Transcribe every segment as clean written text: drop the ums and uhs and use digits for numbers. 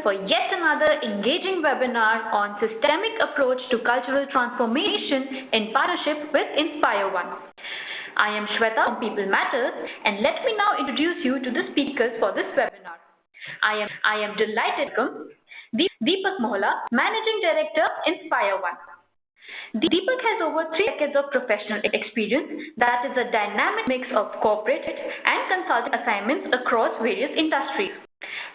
for yet another engaging webinar on systemic approach to cultural transformation in partnership with Inspire One. I am Shweta from People Matters, and let me now introduce you to the speakers for this webinar. I am delighted to welcome Deepak Mohla, Managing Director, Inspire One. Deepak has over 3 decades of professional experience that is a dynamic mix of corporate and consulting assignments across various industries.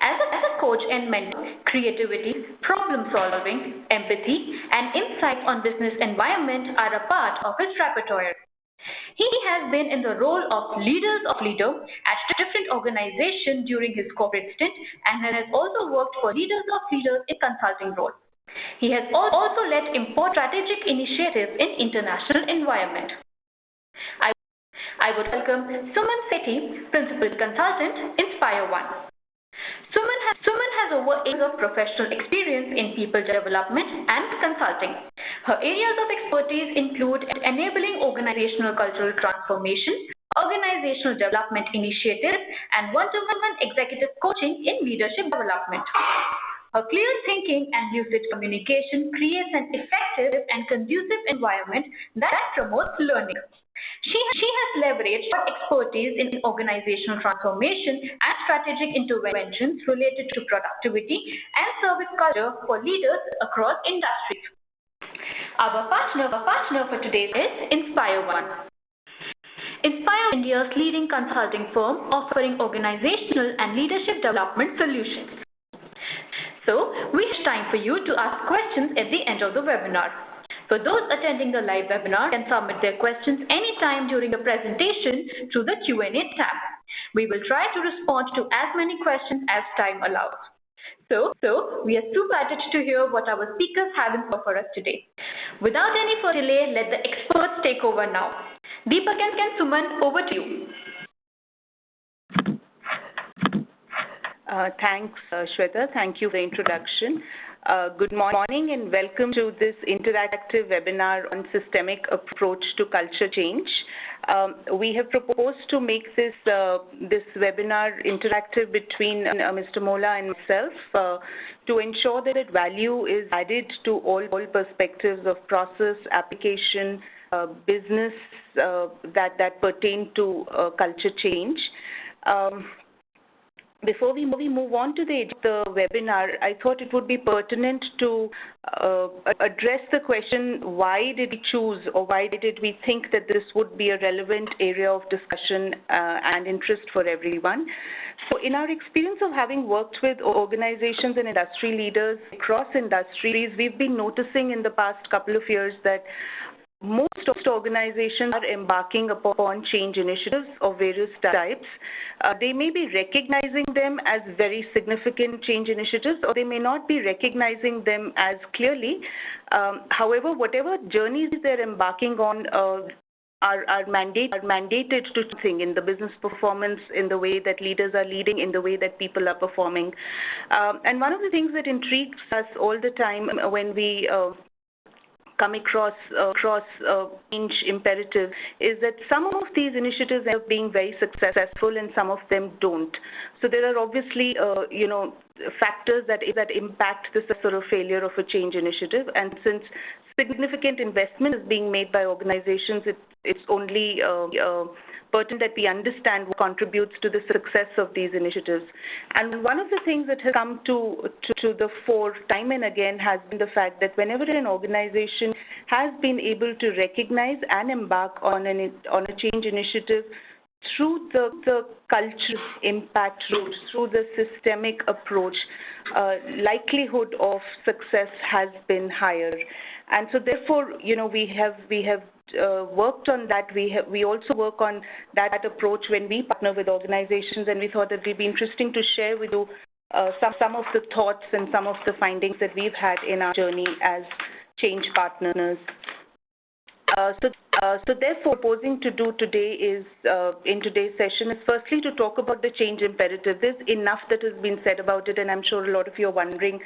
As a coach and mentor, creativity, problem solving, empathy, and insights on business environment are a part of his repertoire. He has been in the role of leader at different organizations during his corporate stint and has also worked for leaders in consulting roles. He has also led important strategic initiatives in international environment. I would welcome Suman Sethi, Principal Consultant, Inspire One. Suman has over 8 years of professional experience in people development and consulting. Her areas of expertise include enabling organizational cultural transformation, organizational development initiatives, and one-to-one executive coaching in leadership development. Her clear thinking and lucid communication creates an effective and conducive environment that promotes learning. She has leveraged her expertise in organizational transformation and strategic interventions related to productivity and service culture for leaders across industries. Our partner for today is Inspire One. Inspire is India's leading consulting firm offering organizational and leadership development solutions. So, we have time for you to ask questions at the end of the webinar. For those attending the live webinar can submit their questions anytime during the presentation through the Q&A tab. We will try to respond to as many questions as time allows. So we are super excited to hear what our speakers have in store for us today. Without any further delay, let the experts take over now. Deepak and Suman, over to you. Thanks, Shweta. Thank you for the introduction. Good morning and welcome to this interactive webinar on systemic approach to culture change. We have proposed to make this webinar interactive between Mr. Mohla and myself to ensure that value is added to all perspectives of process, application, business that pertain to culture change. Before we move on to the webinar, I thought it would be pertinent to address the question, why did we choose or why did we think that this would be a relevant area of discussion and interest for everyone? So in our experience of having worked with organizations and industry leaders across industries, we've been noticing in the past couple of years that most organizations are embarking upon change initiatives of various types. They may be recognizing them as very significant change initiatives, or they may not be recognizing them as clearly. However, whatever journeys they're embarking on are mandated to think in the business performance, in the way that leaders are leading, in the way that people are performing. And one of the things that intrigues us all the time when we come across change imperative is that some of these initiatives end up being very successful and some of them don't. So there are obviously factors that impact this sort of failure of a change initiative, and since significant investment is being made by organizations, it's only pertinent that we understand what contributes to the success of these initiatives. And one of the things that has come to the fore time and again has been the fact that whenever an organization has been able to recognize and embark on a change initiative through the cultural impact route, through the systemic approach, likelihood of success has been higher. And so therefore, we have worked on that. We also work on that approach when we partner with organizations, and we thought that it would be interesting to share with you some of the thoughts and some of the findings that we've had in our journey as change partners. So therefore, proposing to do today is, in today's session, is firstly to talk about the change imperative. There's enough that has been said about it, and I'm sure a lot of you are wondering,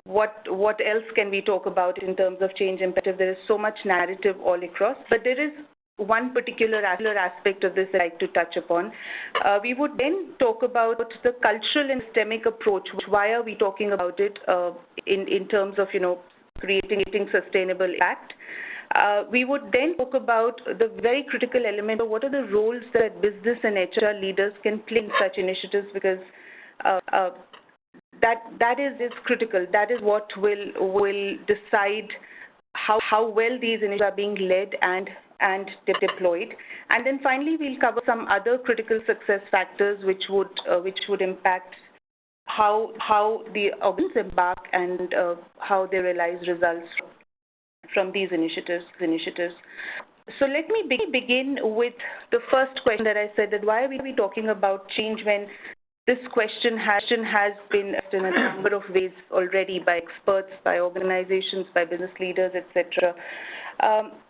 what else can we talk about in terms of change imperative? There is so much narrative all across, but there is one particular aspect of this I'd like to touch upon. We would then talk about the cultural and systemic approach. Why are we talking about it in terms of, creating sustainable impact? We would then talk about the very critical element of what are the roles that business and HR leaders can play in such initiatives, because that is critical. That is what will decide how well these initiatives are being led and deployed. And then finally, we'll cover some other critical success factors which would impact how the organizations embark and how they realize results from these initiatives. So let me begin with the first question that I said, that why are we talking about change when this question has been asked in a number of ways already by experts, by organizations, by business leaders, etc.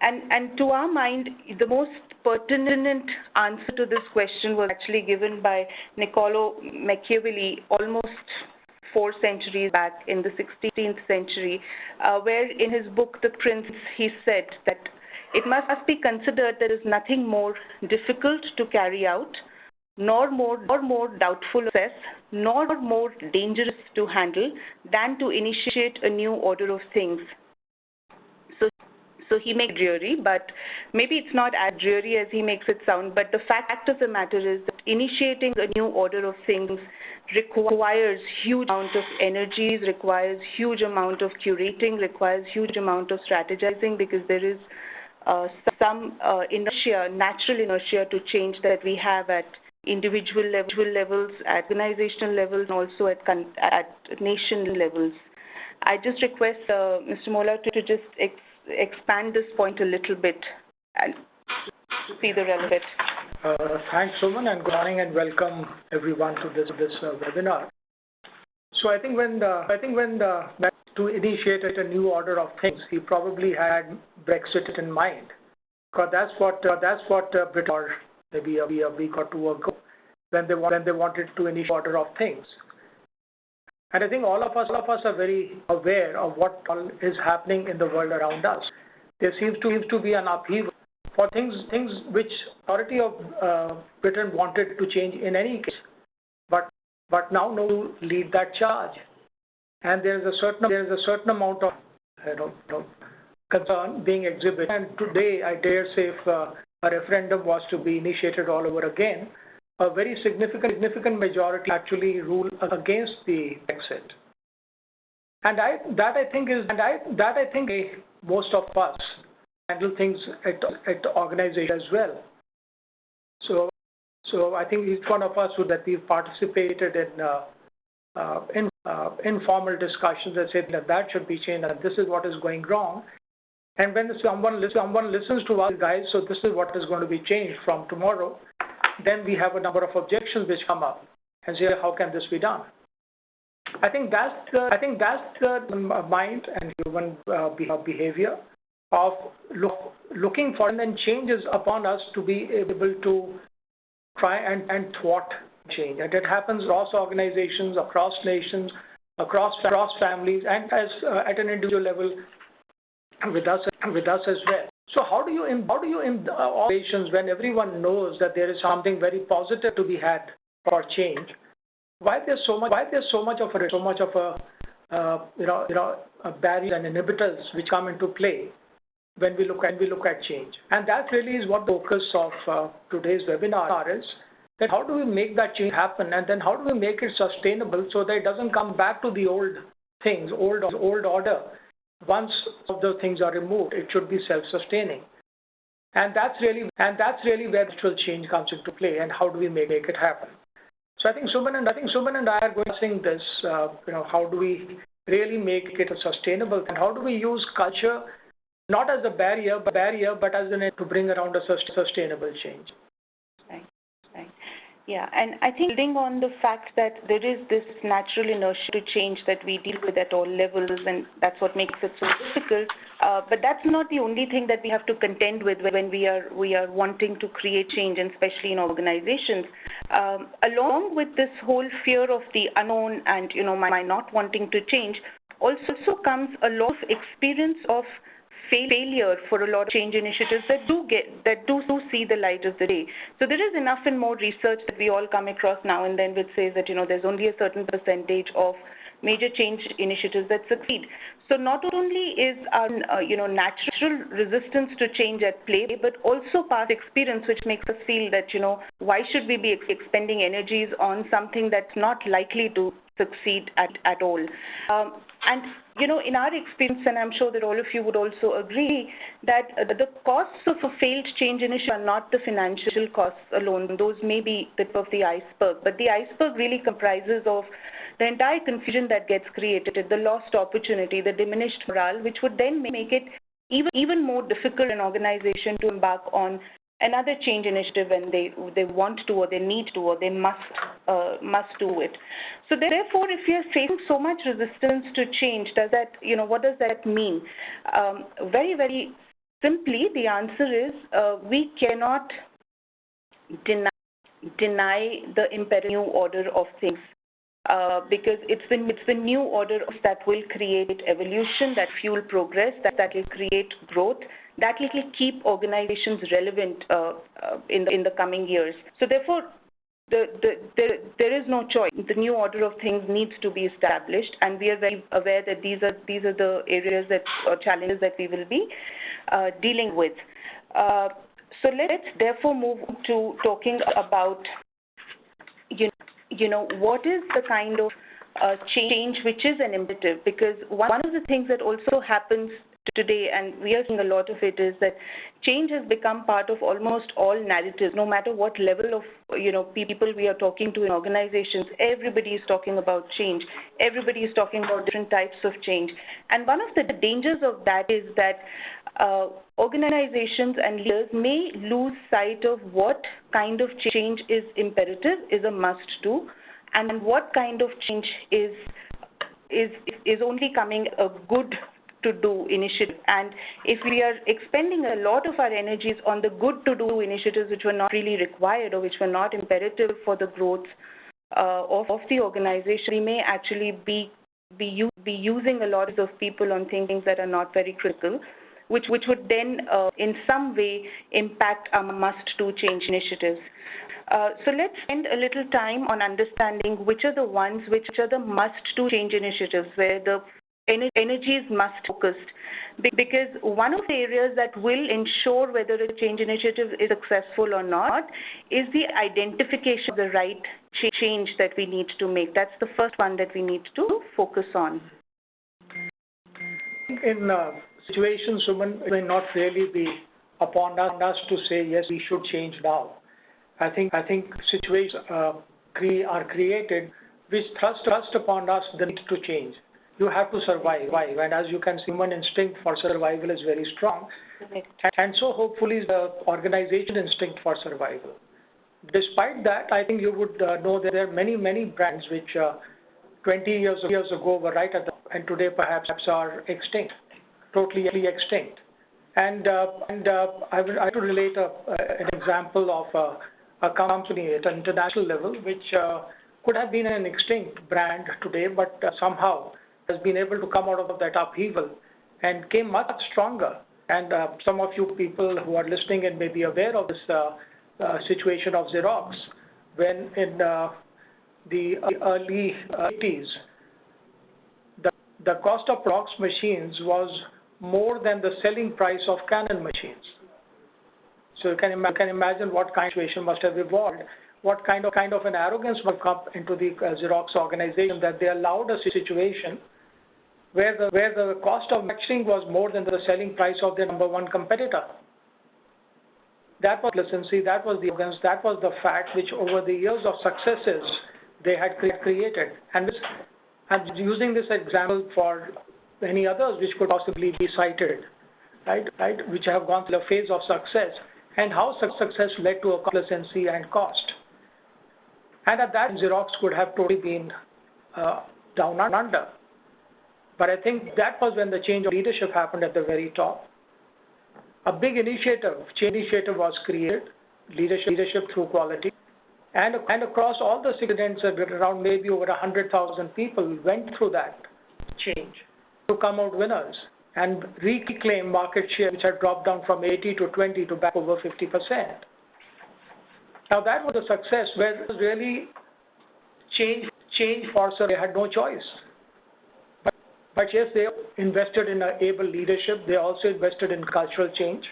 And to our mind, the most pertinent answer to this question was actually given by Niccolo Machiavelli almost 4 centuries back in the 16th century, where in his book, The Prince, he said that it must be considered there is nothing more difficult to carry out, nor more doubtful of success, nor more dangerous to handle than to initiate a new order of things. So he makes it dreary, but maybe it's not as dreary as he makes it sound, but the fact of the matter is that initiating a new order of things requires huge amount of energies, requires huge amount of curating, requires huge amount of strategizing, because there is some natural inertia to change that we have at individual levels, at organizational levels, and also at nation levels. I just request Mr. Mola to just expand this point a little bit and to see the relevance. Thanks, Suman, and good morning and welcome everyone to this webinar. So I think when to initiate a new order of things, he probably had Brexit in mind, because that's what Britain, or maybe a week or two ago, when they wanted to initiate order of things. And I think all of us are very aware of what is happening in the world around us. There seems to be an upheaval for things which majority of Britain wanted to change in any case, but now no to lead that charge. And there is a certain amount of concern being exhibited. And today, I dare say, if a referendum was to be initiated all over again, a very significant majority actually rule against the Brexit. And that I think most of us handle things at the organization as well. So I think each one of us that we've participated in informal discussions that said that should be changed and this is what is going wrong. And when someone listens to us guys, so this is what is going to be changed from tomorrow, then we have a number of objections which come up and say, how can this be done? I think that's the mind and human behavior of looking for and then changes upon us to be able to try and thwart change. And it happens across organizations, across nations, across families, and as at an individual level with us as well. So how do you in organizations, when everyone knows that there is something very positive to be had for change, why there's so much of a barrier and inhibitors which come into play when we look at change? And that really is what the focus of today's webinar is, that how do we make that change happen, and then how do we make it sustainable so that it doesn't come back to the old things, old order. Once the things are removed, it should be self-sustaining, and that's really where actual change comes into play. And how do we make it happen? So I think Suman and I are going to sing this. How do we really make it a sustainable, and how do we use culture not as a barrier, but as an to bring around a sustainable change? Right. Yeah, and I think building on the fact that there is this natural inertia to change that we deal with at all levels, and that's what makes it so difficult. But that's not the only thing that we have to contend with when we are wanting to create change, and especially in organizations. Along with this whole fear of the unknown and my not wanting to change, also comes a lot of experience of failure for a lot of change initiatives that do see the light of the day. So there is enough and more research that we all come across now and then which says that, there's only a certain percentage of major change initiatives that succeed. So not only is our, natural resistance to change at play, but also past experience, which makes us feel that, why should we be expending energies on something that's not likely to succeed at all? And, in our experience, and I'm sure that all of you would also agree, that the costs of a failed change initiative are not the financial costs alone. Those may be the tip of the iceberg, but the iceberg really comprises of the entire confusion that gets created, the lost opportunity, the diminished morale, which would then make it even more difficult for an organization to embark on another change initiative when they want to, or they need to, or they must do it. So therefore, if you're facing so much resistance to change, what does that mean? Very, very simply, the answer is we cannot deny the imperative new order of things. Because it's the new order that will create evolution, that fuel progress, that will create growth, that will keep organizations relevant in the coming years. So therefore, there is no choice. The new order of things needs to be established, and we are very aware that these are the areas or challenges that we will be dealing with. So let's therefore move to talking about what is the kind of change which is an imperative? Because one of the things that also happens today, and we are seeing a lot of it, is that change has become part of almost all narratives, no matter what level of people we are talking to in organizations. Everybody is talking about change. Everybody is talking about different types of change. And one of the dangers of that is that organizations and leaders may lose sight of what kind of change is imperative, is a must do, and what kind of change is only coming a good to do initiative. And if we are expending a lot of our energies on the good to do initiatives which were not really required or which were not imperative for the growth of the organization, we may actually be using a lot of people on things that are not very critical, which would then in some way impact our must-do change initiatives. So let's spend a little time on understanding which are the must-do change initiatives where the energy is must-focused. Because one of the areas that will ensure whether a change initiative is successful or not is the identification of the right change that we need to make. That's the first one that we need to focus on. In situations, Suman, it may not really be upon us to say, yes, we should change now. I think situations are created which thrust upon us the need to change. You have to survive, and as you can see, human instinct for survival is very strong. And so hopefully the organization instinct for survival. Despite that, I think you would know that there are many, many brands which 20 years ago were right at the top, and today perhaps are extinct, totally extinct. And I would like to relate an example of a company at an international level which could have been an extinct brand today, but somehow has been able to come out of that upheaval and came much stronger. And some of you people who are listening and may be aware of this situation of Xerox, when in the early 80s, the cost of Xerox machines was more than the selling price of Canon machines. So you can imagine what kind of situation must have evolved, what kind of an arrogance must come into the Xerox organization that they allowed a situation where the cost of manufacturing was more than the selling price of their number one competitor. That was licency, that was the arrogance, that was the fact which over the years of successes they had created. And I'm using this example for many others which could possibly be cited, right, which have gone through a phase of success, and how success led to a complacency and cost. And at that, Xerox could have totally been down under. But I think that was when the change of leadership happened at the very top. A big change initiative was created, leadership through quality, and across all the incidents, around maybe over 100,000 people went through that change to come out winners. and reclaim market share, which had dropped down from 80 to 20 to back over 50%. Now that was a success where it was really change for Sir. They had no choice. But yes, they invested in able leadership. They also invested in cultural change.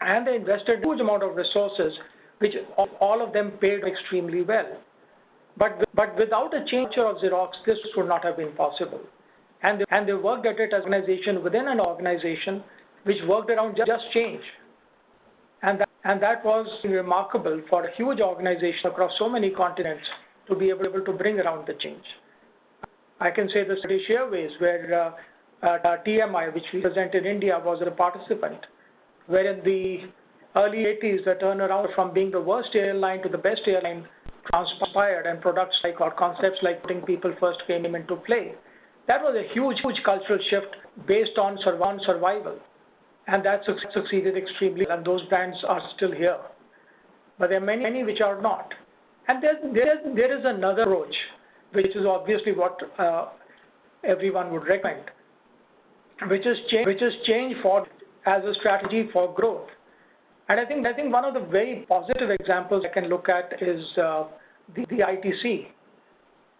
And they invested a huge amount of resources, which all of them paid extremely well. But without a change of Xerox, this would not have been possible. And they worked at it as an organization within an organization which worked around just change. And that was remarkable for a huge organization across so many continents to be able to bring around the change. I can say the British Airways, where TMI, which we represented India, was a participant, where in the early 80s, the turnaround from being the worst airline to the best airline transpired, and products like or concepts like putting people first came into play. That was a huge cultural shift based on survival, and that succeeded extremely well, and those brands are still here. But there are many which are not. And there is another approach, which is obviously what everyone would recommend, which is change as a strategy for growth. And I think one of the very positive examples I can look at is the ITC,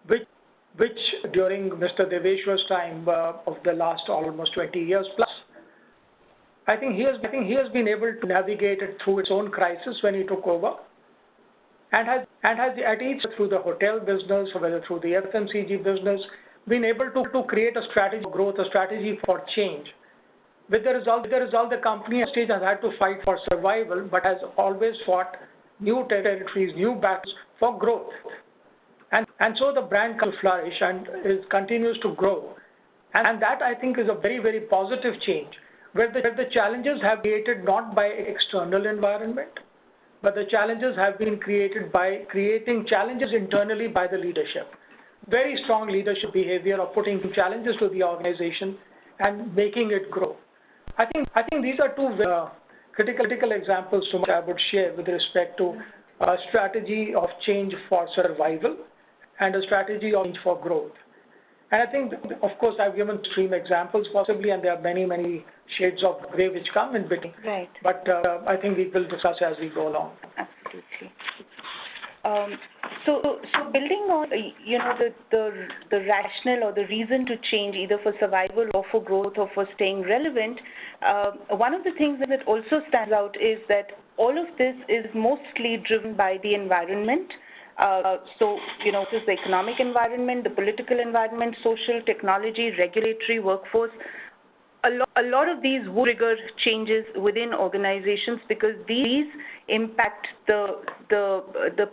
which during Mr. Deveshwar's time of the last almost 20 years plus, I think he has been able to navigate it through its own crisis when he took over, and has at each through the hotel business or whether through the FMCG business been able to create a strategy for growth, a strategy for change. With the result, the company at stage has had to fight for survival, but has always fought new territories, new battles for growth. And so the brand can flourish and continues to grow. And that, I think, is a very, very positive change, where the challenges have been created not by external environment, but the challenges have been created by creating challenges internally by the leadership. Very strong leadership behavior of putting challenges to the organization and making it grow. I think these are two critical examples to which I would share with respect to a strategy of change for survival and a strategy of change for growth. And I think, of course, I've given extreme examples possibly, and there are many shades of gray which come in between. Right. But I think we will discuss as we go along. Absolutely. So building on the rationale or the reason to change, either for survival or for growth or for staying relevant, one of the things that also stands out is that all of this is mostly driven by the environment. This is the economic environment, the political environment, social, technology, regulatory, workforce. A lot of these would trigger changes within organizations because these impact the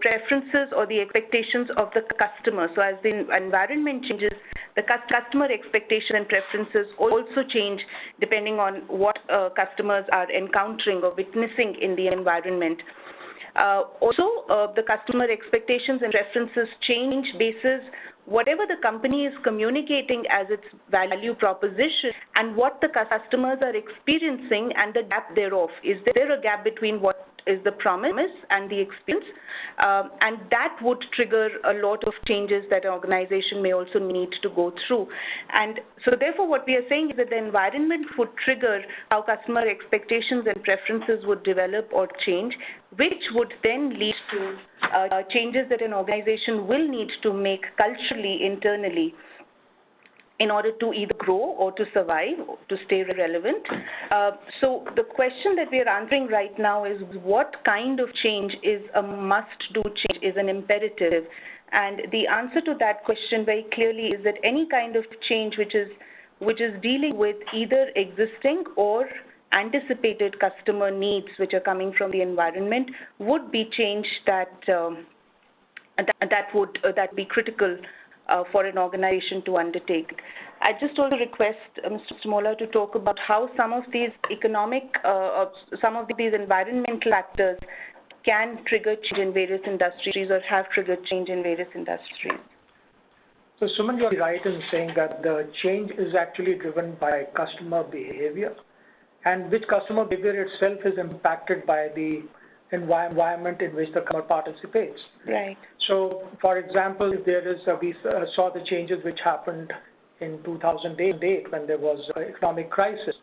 preferences or the expectations of the customer. So as the environment changes, the customer expectations and preferences also change depending on what customers are encountering or witnessing in the environment. The customer expectations and preferences change basis whatever the company is communicating as its value proposition and what the customers are experiencing and the gap thereof. Is there a gap between what is the promise and the experience? And that would trigger a lot of changes that an organization may also need to go through. And so therefore what we are saying is that the environment would trigger how customer expectations and preferences would develop or change, which would then lead to changes that an organization will need to make culturally, internally, in order to either grow or to survive, or to stay relevant. So the question that we are answering right now is what kind of change is a must-do change, is an imperative? And the answer to that question very clearly is that any kind of change which is dealing with either existing or anticipated customer needs which are coming from the environment would be change that would be critical for an organization to undertake. I just also request Mr. Smola to talk about how some of these some of these environmental factors can trigger change in various industries or have triggered change in various industries. So Suman, you're right in saying that the change is actually driven by customer behavior, and which customer behavior itself is impacted by the environment in which the customer participates. Right. So, for example, if there is we saw the changes which happened in 2008 when there was an economic crisis.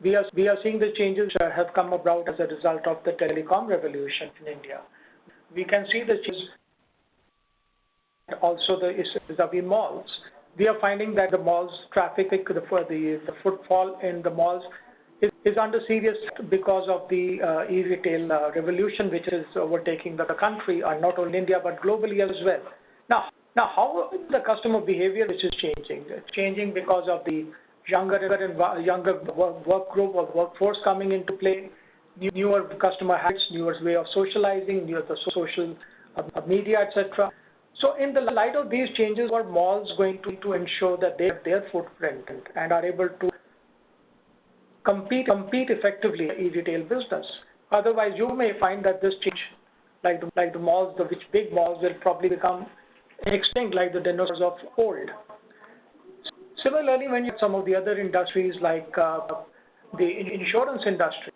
We are seeing the changes have come about as a result of the telecom revolution in India. We can see the changes also the malls. We are finding that the malls traffic, the footfall in the malls is under serious because of the e-retail revolution which is overtaking the country, not only India but globally as well. Now how the customer behavior which is changing? It's changing because of the younger work group or workforce coming into play, newer customer habits, newer way of socializing, newer the social media, etc. So in the light of these changes, are malls going to ensure that they have their footprint and are able to compete effectively in e-retail business? Otherwise, you may find that this change, like the malls, which big malls will probably become extinct like the dinosaurs of old. Similarly, when you have some of the other industries like the insurance industry,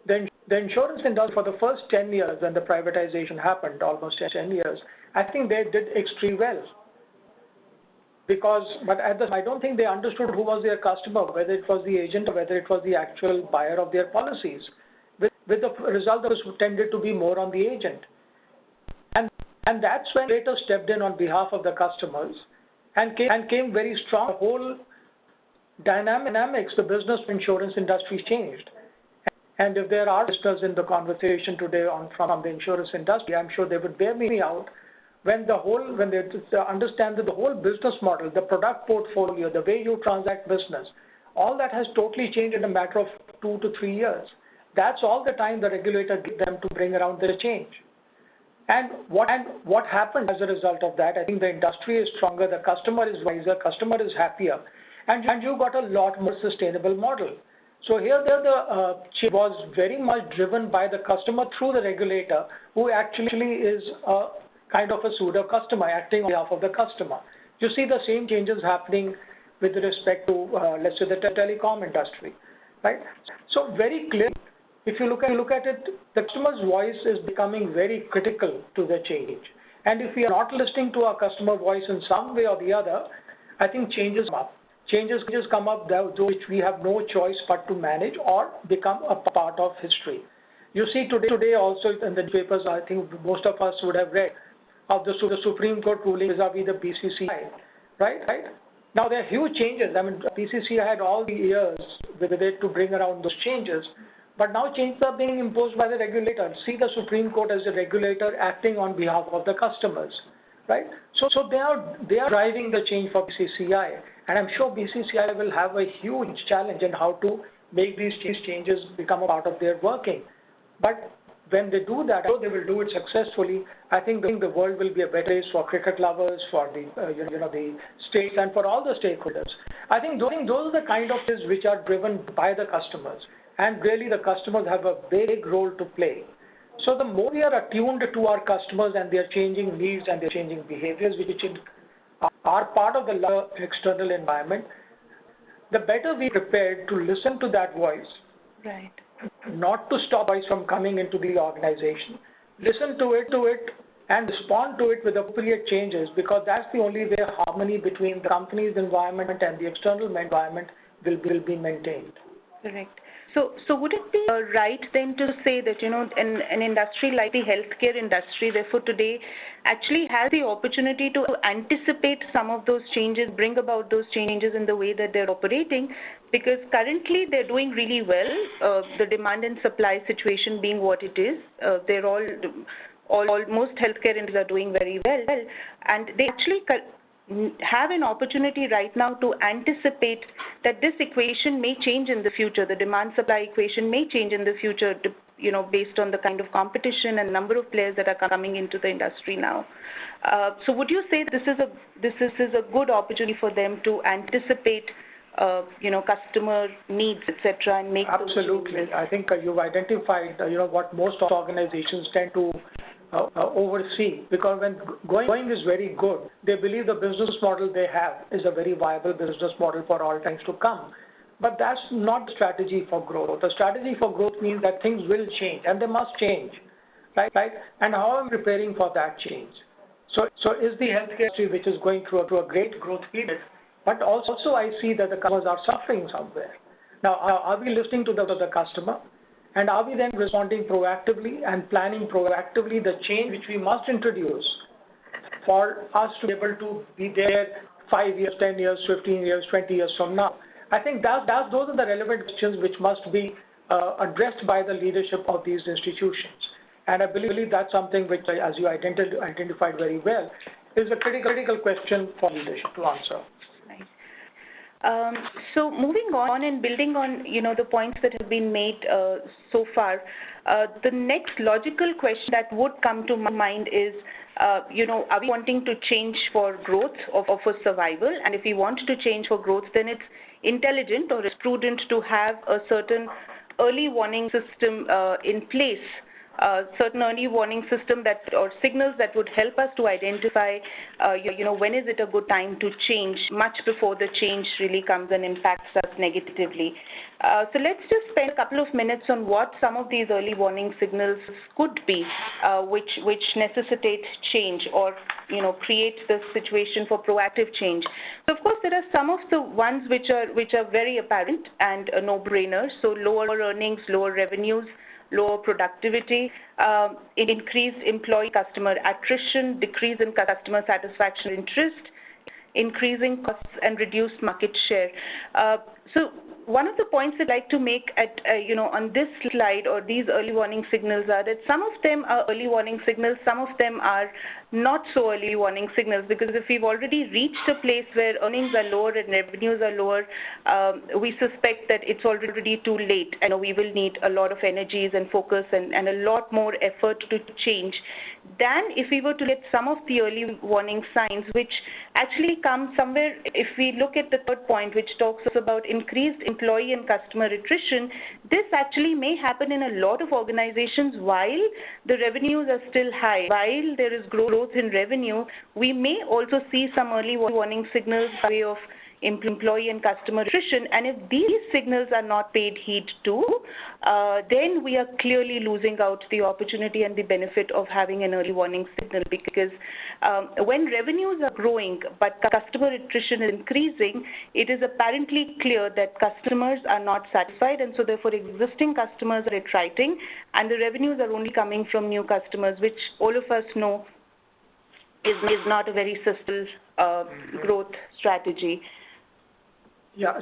the insurance industry for the first 10 years when the privatization happened, almost 10 years, I think they did extremely well. But I don't think they understood who was their customer, whether it was the agent or whether it was the actual buyer of their policies. With the result, that tended to be more on the agent. And that's when later stepped in on behalf of the customers and came very strong. The whole dynamics, the business insurance industry changed. And if there are listeners in the conversation today from the insurance industry, I'm sure they would bear me out when they understand that the whole business model, the product portfolio, the way you transact business, all that has totally changed in a matter of 2 to 3 years. That's all the time the regulator gives them to bring around the change. And what happened as a result of that? I think the industry is stronger, the customer is wiser, customer is happier, and you got a lot more sustainable model. So here the change was very much driven by the customer through the regulator, who actually is a kind of a pseudo customer acting on behalf of the customer. You see the same changes happening with respect to let's say the telecom industry, right? So very clear. If you look at it, the customer's voice is becoming very critical to the change. And if we are not listening to our customer voice in some way or the other, I think changes come up. Changes come up which we have no choice but to manage or become a part of history. You see today also in the papers, I think most of us would have read of the Supreme Court ruling vis-a-vis the BCCI, right? Now there are huge changes. I mean, BCCI had all the years with it to bring around those changes. But now changes are being imposed by the regulator. See the Supreme Court as a regulator acting on behalf of the customers, right? So they are driving the change for BCCI, and I'm sure BCCI will have a huge challenge in how to make these changes become a part of their working. But when they do that, they will do it successfully. I think the world will be a better place for cricket lovers, for the the states, and for all the stakeholders. I think those are the kind of things which are driven by the customers. And really, the customers have a big role to play. So the more we are attuned to our customers and their changing needs and their changing behaviors, which are part of the external environment, the better we are prepared to listen to that voice. Right. Not to stop voice from coming into the organization. Listen to it, and respond to it with appropriate changes, because that's the only way harmony between the company's environment and the external environment will be maintained. Correct. So would it be right then to say that, an industry like the healthcare industry, therefore today, actually has the opportunity to anticipate some of those changes, bring about those changes in the way that they're operating, because currently they're doing really well, the demand and supply situation being what it is. They're most healthcare industries are doing very well, and they actually have an opportunity right now to anticipate that this equation may change in the future. The demand-supply equation may change in the future, based on the kind of competition and number of players that are coming into the industry now. So, would you say this is a good opportunity for them to anticipate, customer needs, etc., and make absolutely those changes? I think you've identified, what most organizations tend to oversee, because when going is very good, they believe the business model they have is a very viable business model for all times to come. But that's not the strategy for growth. The strategy for growth means that things will change, and they must change, right? And how am I preparing for that change? So is the healthcare industry, which is going through a great growth period, but also I see that the customers are suffering somewhere. Now, are we listening to the customer? And are we then responding proactively and planning proactively the change which we must introduce for us to be able to be there 5 years, 10 years, 15 years, 20 years from now? I think those are the relevant questions which must be addressed by the leadership of these institutions. And I believe that's something which, as you identified very well, is a critical question for leadership to answer. So moving on and building on, the points that have been made so far, the next logical question that would come to my mind is, are we wanting to change for growth or for survival? And if we want to change for growth, then it's intelligent or it's prudent to have a certain early warning system in place. Certain early warning system or signals that would help us to identify, when is it a good time to change, much before the change really comes and impacts us negatively. So let's just spend a couple of minutes on what some of these early warning signals could be, which necessitate change or create the situation for proactive change. So of course there are some of the ones which are very apparent and no-brainers. So lower earnings, lower revenues, lower productivity, increased employee customer attrition, decrease in customer satisfaction interest, increasing costs, and reduced market share. So one of the points I'd like to make on this slide, or these early warning signals, are that some of them are early warning signals, some of them are not so early warning signals, because if we've already reached a place where earnings are lower and revenues are lower, we suspect that it's already too late, and we will need a lot of energies and focus and a lot more effort to change than if we were to get some of the early warning signs, which actually come somewhere. If we look at the third point, which talks about increased employee and customer attrition, this actually may happen in a lot of organizations while the revenues are still high. While there is growth in revenue, we may also see some early warning signals by way of employee and customer attrition, and if these signals are not paid heed to, then we are clearly losing out the opportunity and the benefit of having an early warning signal, because when revenues are growing but customer attrition is increasing, it is apparently clear that customers are not satisfied, and so therefore existing customers are attriting, and the revenues are only coming from new customers, which all of us know is not a very sustainable growth strategy. Yeah.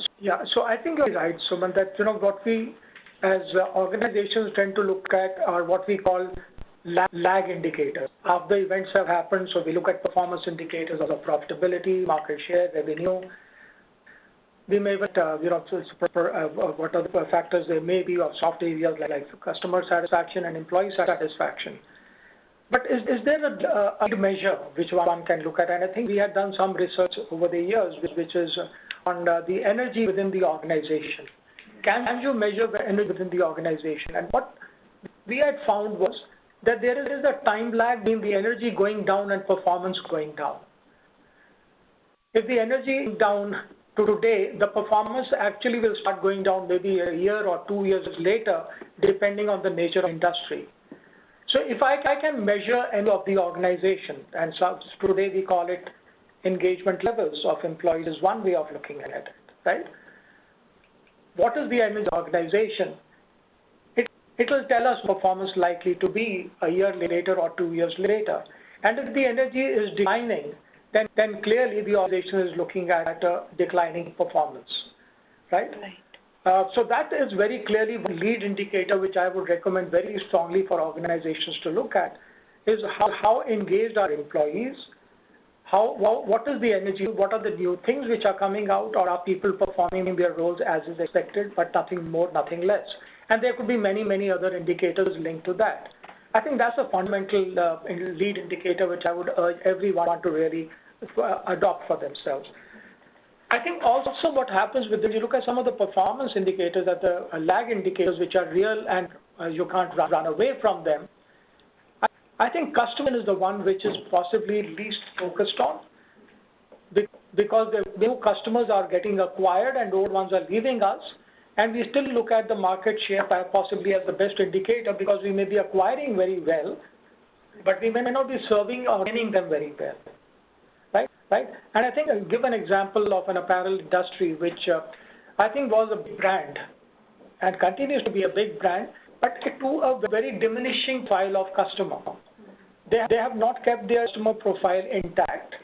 So I think you're right, Suman, that what we as organizations tend to look at are what we call lag indicators. After events have happened, so we look at performance indicators of profitability, market share, revenue. We may, what are the factors there may be of soft areas like customer satisfaction and employee satisfaction. But is there a measure which one can look at? And I think we had done some research over the years, which is on the energy within the organization. Can you measure the energy within the organization? And what we had found was that there is a time lag between the energy going down and performance going down. If the energy is down today, the performance actually will start going down maybe a year or 2 years later, depending on the nature of industry. So if I can measure any of the organization, and so today we call it engagement levels of employees, is one way of looking at it, right? What is the energy of the organization? It will tell us performance likely to be a year later or 2 years later. And if the energy is declining, then clearly the organization is looking at a declining performance, right? So that is very clearly the lead indicator, which I would recommend very strongly for organizations to look at, is how engaged are employees, what is the energy, what are the new things which are coming out, or are people performing their roles as is expected, but nothing more, nothing less. And there could be many, many other indicators linked to that. I think that's a fundamental lead indicator which I would urge everyone to really adopt for themselves. I think also what happens with, if you look at some of the performance indicators, that the lag indicators which are real and you can't run away from them, I think customer is the one which is possibly least focused on, because the new customers are getting acquired and old ones are leaving us, and we still look at the market share possibly as the best indicator, because we may be acquiring very well, but we may not be serving or gaining them very well. Right? right? And I think I'll give an example of an apparel industry which I think was a brand and continues to be a big brand, but to a very diminishing file of customer. They have not kept their customer profile intact.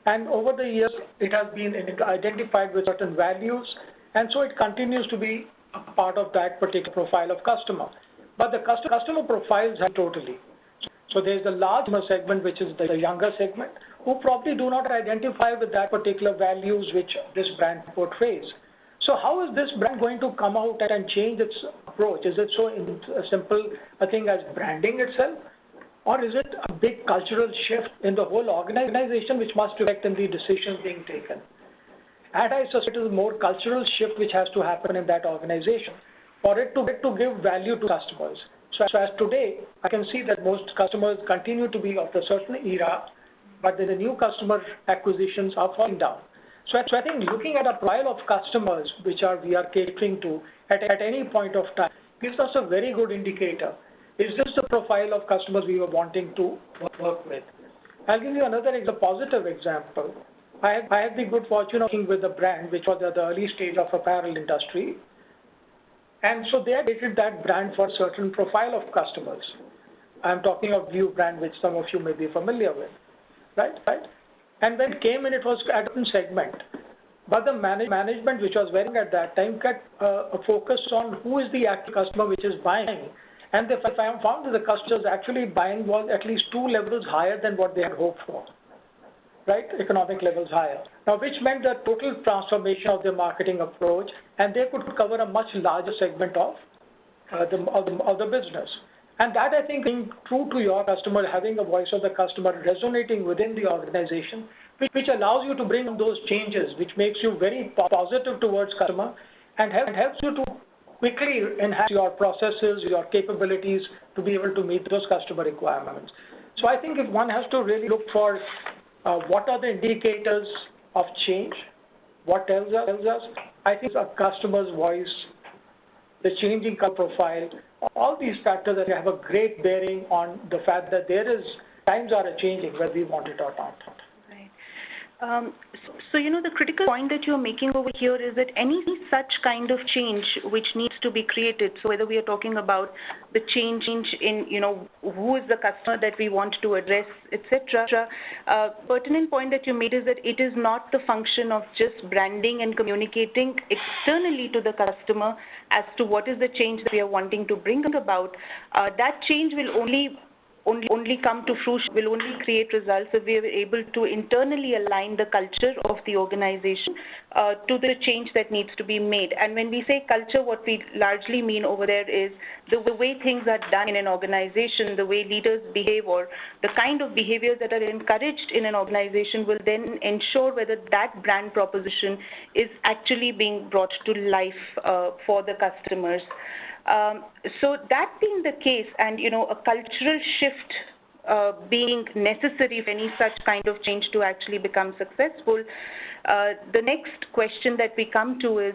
And over the years, it has been identified with certain values, and so it continues to be a part of that particular profile of customer. But the customer profiles have totally. So there's a large segment, which is the younger segment, who probably do not identify with that particular values which this brand portrays. So how is this brand going to come out and change its approach? Is it so simple a thing as branding itself? Or is it a big cultural shift in the whole organization which must reflect in the decisions being taken? And I suspect it is a more cultural shift which has to happen in that organization for it to give value to customers. So as today, I can see that most customers continue to be of a certain era, but the new customer acquisitions are falling down. So I think looking at a profile of customers which we are catering to at any point of time gives us a very good indicator. Is this the profile of customers we were wanting to work with? I'll give you another positive example. I have the good fortune of working with a brand which was at the early stage of apparel industry. And so they had created that brand for a certain profile of customers. I'm talking of View brand, which some of you may be familiar with, right? And when it came in, it was at a certain segment. But the management, which was wearing at that time, kept a focus on who is the actual customer which is buying. And they found that the customers actually buying was at least 2 levels higher than what they had hoped for, right? Economic levels higher. Now, which meant the total transformation of their marketing approach, and they could cover a much larger segment of the business. And that, I think, being true to your customer, having a voice of the customer resonating within the organization, which allows you to bring those changes, which makes you very positive towards customer and helps you to quickly enhance your processes, your capabilities to be able to meet those customer requirements. So I think if one has to really look for what are the indicators of change, what tells us, I think a customer's voice, the changing profile, all these factors that have a great bearing on the fact that times are changing whether we want it or not. So, the critical point that you're making over here is that any such kind of change which needs to be created, so whether we are talking about the change in, who is the customer that we want to address, etc., pertinent point that you made is that it is not the function of just branding and communicating externally to the customer as to what is the change that we are wanting to bring about. That change will only come to fruition, will only create results if we are able to internally align the culture of the organization to the change that needs to be made. And when we say culture, what we largely mean over there is the way things are done in an organization, the way leaders behave, or the kind of behaviors that are encouraged in an organization will then ensure whether that brand proposition is actually being brought to life for the customers. So that being the case, and a cultural shift being necessary for any such kind of change to actually become successful, the next question that we come to is,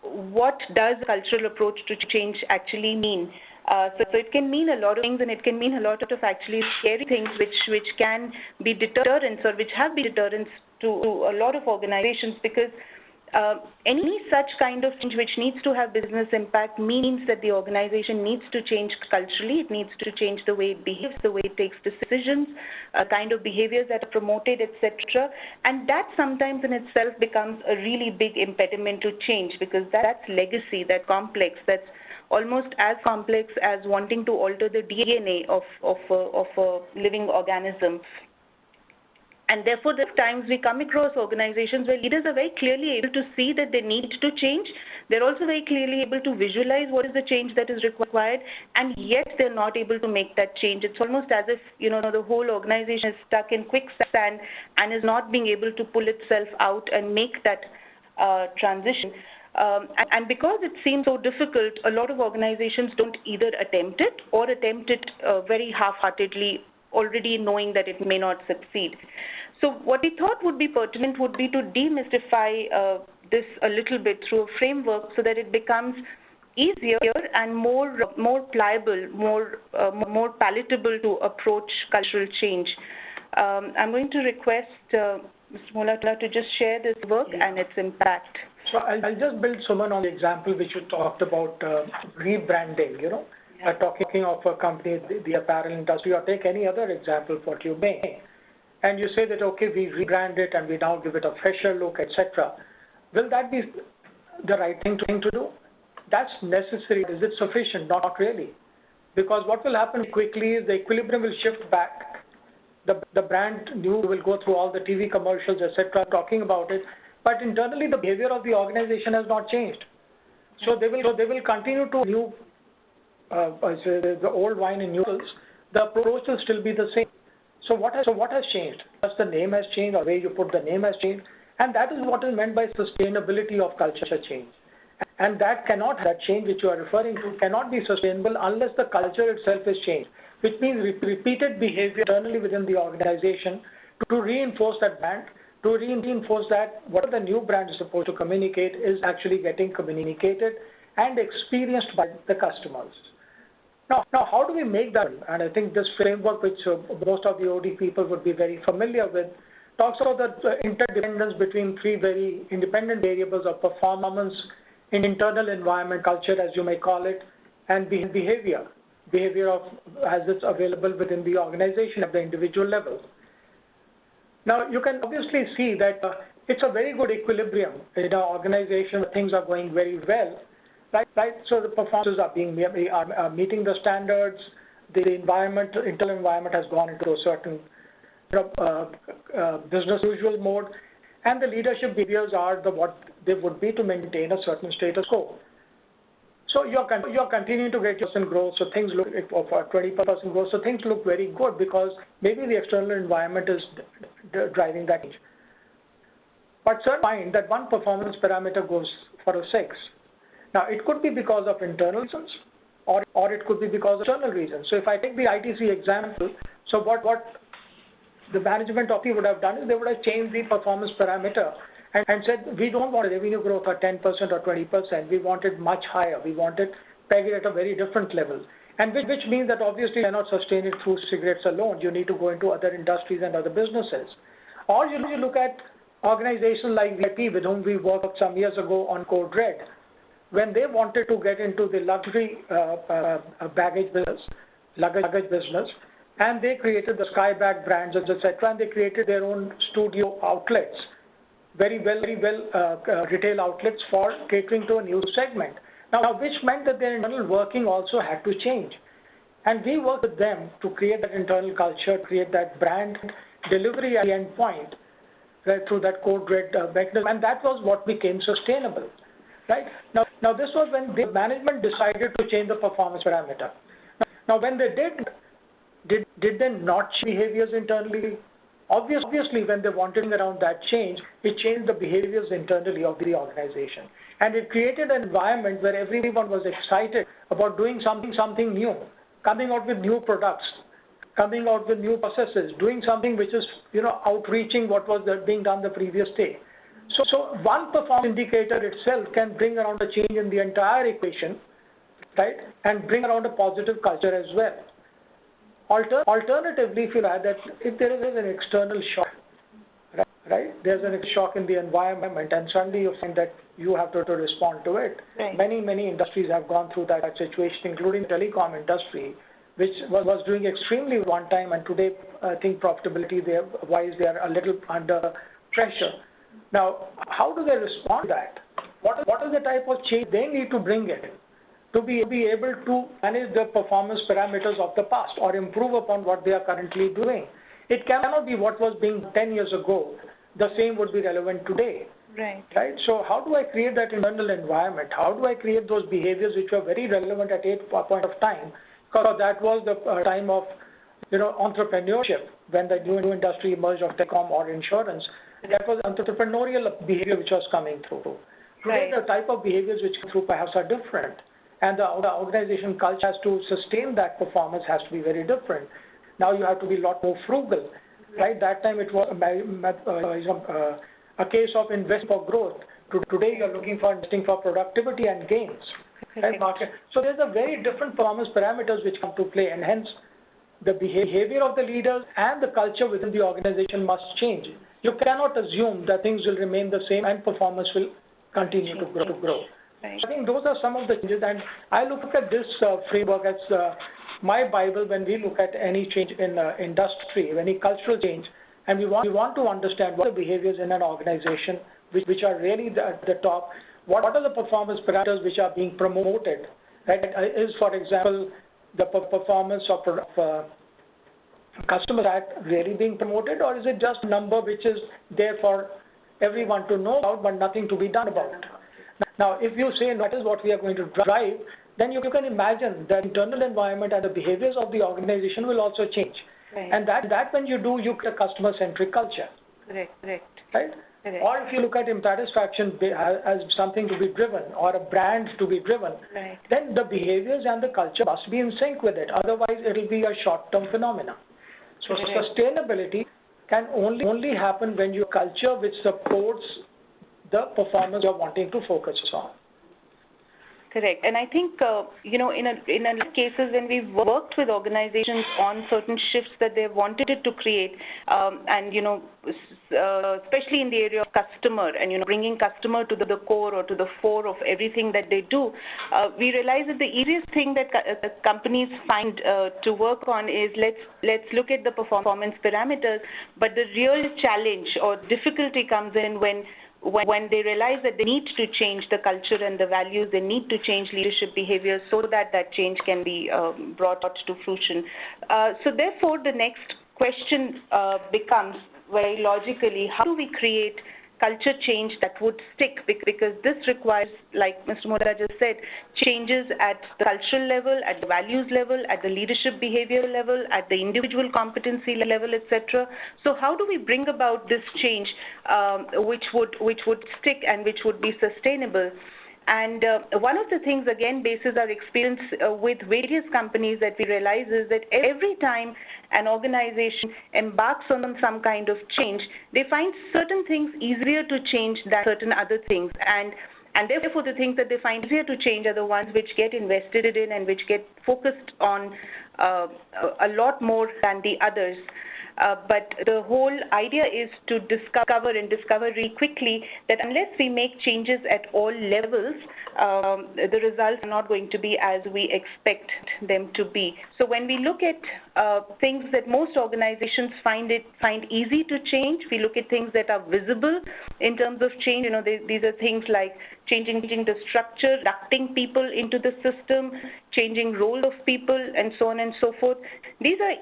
what does a cultural approach to change actually mean? So it can mean a lot of things, and it can mean a lot of actually scary things which can be deterrents, or which have been deterrents to a lot of organizations, because any such kind of change which needs to have business impact means that the organization needs to change culturally. It needs to change the way it behaves, the way it takes decisions, kind of behaviors that are promoted, etc. And that sometimes in itself becomes a really big impediment to change, because that's legacy, that's complex, that's almost as complex as wanting to alter the DNA of a living organism. And therefore, there are times we come across organizations where leaders are very clearly able to see that they need to change. They're also very clearly able to visualize what is the change that is required, and yet they're not able to make that change. It's almost as if, the whole organization is stuck in quicksand and is not being able to pull itself out and make that transition. And because it seems so difficult, a lot of organizations don't either attempt it or attempt it very half-heartedly, already knowing that it may not succeed. So what we thought would be pertinent would be to demystify this a little bit through a framework so that it becomes easier and more pliable, more palatable to approach cultural change. I'm going to request Mr. Mola to just share this work and its impact. So I'll just build, Suman, on the example which you talked about, rebranding, talking of a company, the apparel industry, or take any other example what you may. And you say that, okay, we rebrand it and we now give it a fresher look, etc. Will that be the right thing to do? That's necessary. Is it sufficient? Not really. Because what will happen quickly is the equilibrium will shift back. The brand new will go through all the TV commercials, etc., talking about it, but internally the behavior of the organization has not changed. So they will continue to new the old wine in new bottles. The approach will still be the same. So what has changed? Just the name has changed, or the way you put the name has changed, and that is what is meant by sustainability of culture change. And that change which you are referring to cannot be sustainable unless the culture itself is changed, which means repeated behavior internally within the organization to reinforce that brand, to reinforce that what the new brand is supposed to communicate is actually getting communicated and experienced by the customers. Now, how do we make that? And I think this framework, which most of the OD people would be very familiar with, talks about the interdependence between three very independent variables of performance, internal environment, culture, as you may call it, and behavior of as it's available within the organization at the individual level. Now, you can obviously see that it's a very good equilibrium in our organization. Things are going very well, right? So the performances are meeting the standards. The internal environment has gone into a certain business usual mode, and the leadership behaviors are what they would be to maintain a certain status quo. So you're continuing to get % growth, so things look for 20% growth, so things look very good because maybe the external environment is driving that change. But certainly find that one performance parameter goes for a 6. Now it could be because of internal reasons, or it could be because of external reasons. So if I take the ITC example, so what the management of would have done is they would have changed the performance parameter and said, we don't want a revenue growth of 10% or 20%. We want it much higher. We want it pegged at a very different level. And which means that obviously you cannot sustain it through cigarettes alone. You need to go into other industries and other businesses. Or you look at organizations like VIP, with whom we worked some years ago on Code Red, when they wanted to get into the luxury luggage business, and they created the Skybag brands, etc., and they created their own studio outlets, very well retail outlets for catering to a new segment. Now, which meant that their internal working also had to change. And we worked with them to create that internal culture, create that brand delivery at the end point, right, through that Code Red mechanism, and that was what became sustainable. Right? Now this was when the management decided to change the performance parameter. Now when they did they not change behaviors internally? Obviously, when they wanted around that change, it changed the behaviors internally of the organization. And it created an environment where everyone was excited about doing something new, coming out with new products, coming out with new processes, doing something which is, outreaching what was being done the previous day. So one performance indicator itself can bring around a change in the entire equation, right, and bring around a positive culture as well. Alternatively, if you add that if there is an external shock, right, there's a shock in the environment, and suddenly you find that you have to respond to it. Right. Many industries have gone through that situation, including the telecom industry, which was doing extremely one time, and today I think profitability-wise they are a little under pressure. Now, how do they respond to that? What is the type of change they need to bring in to be able to manage the performance parameters of the past or improve upon what they are currently doing? It cannot be what was being 10 years ago. The same would be relevant today. Right. Right? So how do I create that internal environment? How do I create those behaviors which were very relevant at a point of time? Because that was the time of entrepreneurship, when the new industry emerged of telecom or insurance. That was entrepreneurial behavior which was coming through. Today, the type of behaviors which come through perhaps are different, and the organization culture has to sustain that performance has to be very different. Now you have to be a lot more frugal, right? That time it was a case of invest for growth. Today you are looking for investing for productivity and gains. Right, market. So there's a very different performance parameters which come to play, and hence the behavior of the leaders and the culture within the organization must change. You cannot assume that things will remain the same and performance will continue to grow. Right. I think those are some of the changes, and I look at this framework as my Bible when we look at any change in industry, any cultural change, and we want to understand what are the behaviors in an organization which are really at the top. What are the performance parameters which are being promoted? Right? Is, for example, the performance of customer sat really being promoted, or is it just a number which is there for everyone to know about but nothing to be done about? Now, if you say that is what we are going to drive, then you can imagine that internal environment and the behaviors of the organization will also change. Right. And that when you do, you get a customer-centric culture. Correct. Right? Correct. Or if you look at satisfaction as something to be driven or a brand to be driven, right, then the behaviors and the culture must be in sync with it. Otherwise, it will be a short-term phenomenon. So sustainability can only happen when you culture which supports the performance you're wanting to focus on. Correct. And I think, in a cases when we've worked with organizations on certain shifts that they wanted it to create, and, especially in the area of customer and, bringing customer to the core or to the fore of everything that they do, we realize that the easiest thing that companies find to work on is let's look at the performance parameters, but the real challenge or difficulty comes in when they realize that they need to change the culture and the values, they need to change leadership behavior so that change can be brought to fruition. So therefore, the next question becomes very logically, how do we create culture change that would stick? Because this requires, like Mr. Moda just said, changes at the cultural level, at the values level, at the leadership behavior level, at the individual competency level, etc. So how do we bring about this change which would stick and which would be sustainable? And one of the things, again, bases our experience with various companies that we realize is that every time an organization embarks on some kind of change, they find certain things easier to change than certain other things. And therefore, the things that they find easier to change are the ones which get invested in and which get focused on a lot more than the others. But the whole idea is to discover really quickly that unless we make changes at all levels, the results are not going to be as we expect them to be. So when we look at things that most organizations find easy to change, we look at things that are visible in terms of change. These are things like changing the structure, inducting people into the system, changing roles of people, and so on and so forth. These are